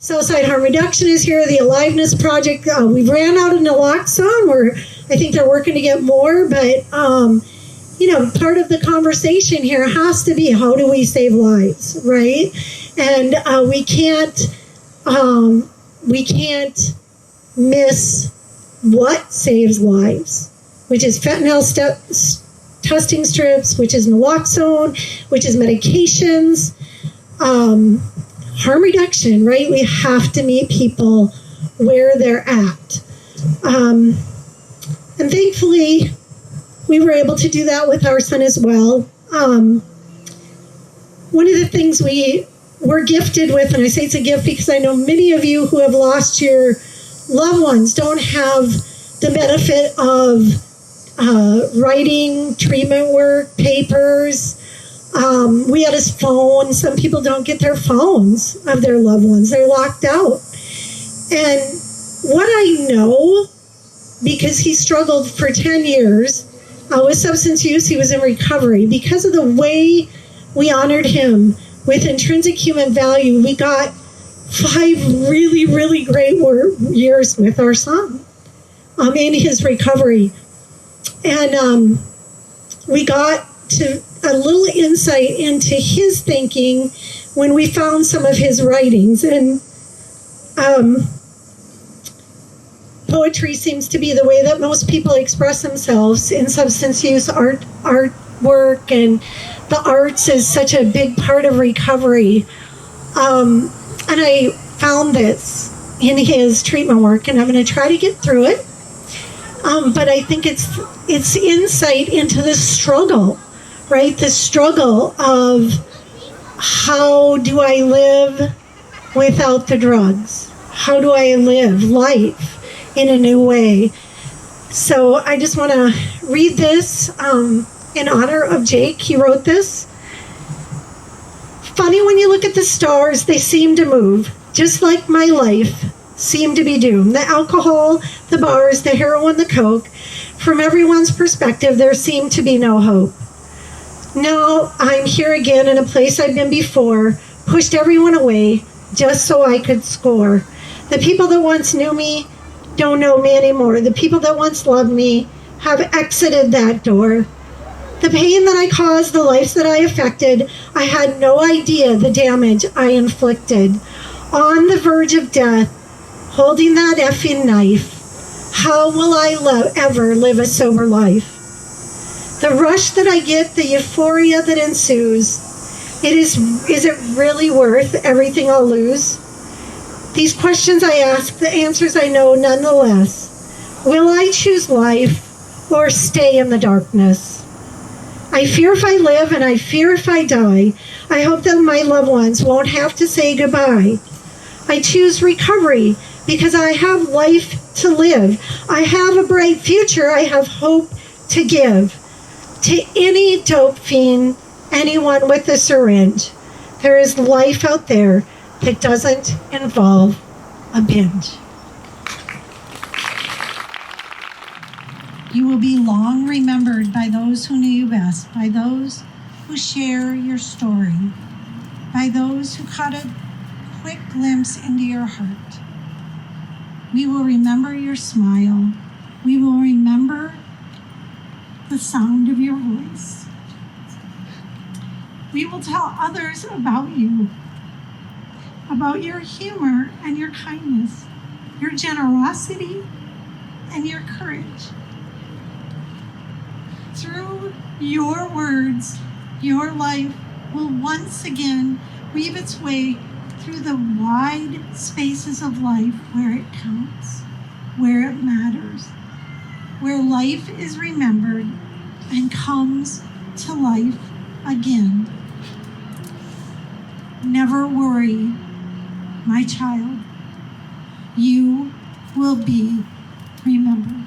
Suicide harm reduction is here. The Aliveness Project. We ran out of naloxone. I think they're working to get more, but part of the conversation here has to be, how do we save lives, right? And we can't miss what saves lives, which is fentanyl testing strips, which is naloxone, which is medications, harm reduction, right? We have to meet people where they're at. And thankfully, we were able to do that with our son as well. One of the things we were gifted with, and I say it's a gift because I know many of you who have lost your loved ones don't have the benefit of writing, treatment work, papers. We had his phone. Some people don't get their phones of their loved ones. They're locked out. And what I know, because he struggled for 10 years with substance use, he was in recovery. Because of the way we honored him with intrinsic human value, we got 5 really, really great years with our son in his recovery. And we got to a little insight into his thinking when we found some of his writings. And poetry seems to be the way that most people express themselves in substance use, artwork, and the arts is such a big part of recovery. And I found this in his treatment work, and I'm going to try to get through it. But I think it's insight into the struggle, right? The struggle of, how do I live without the drugs? How do I live life in a new way? So I just want to read this in honor of Jake. He wrote this. Funny, when you look at the stars, they seem to move, just like my life seemed to be doomed. The alcohol, the bars, the heroin, the coke. From everyone's perspective, there seemed to be no hope. Now I'm here again in a place I've been before, pushed everyone away just so I could score. The people that once knew me don't know me anymore. The people that once loved me have exited that door. The pain that I caused, the lives that I affected, I had no idea the damage I inflicted. On the verge of death, holding that effing knife, how will I ever live a sober life? The rush that I get, the euphoria that ensues, is it really worth everything I'll lose? These questions I ask, the answers I know nonetheless. Will I choose life or stay in the darkness? I fear if I live and I fear if I die. I hope that my loved ones won't have to say goodbye. I choose recovery because I have life to live. I have a bright future. I have hope to give. To any dope fiend, anyone with a syringe, there is life out there that doesn't involve a binge. You will be long remembered by those who knew you best, by those who share your story, by those who caught a quick glimpse into your heart. We will remember your smile. We will remember the sound of your voice. We will tell others about you, about your humor and your kindness, your generosity and your courage. Through your words, your life will once again weave its way through the wide spaces of life where it counts, where it matters, where life is remembered and comes to life again. Never worry, my child. You will be remembered.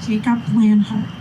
Jacob Lanhart.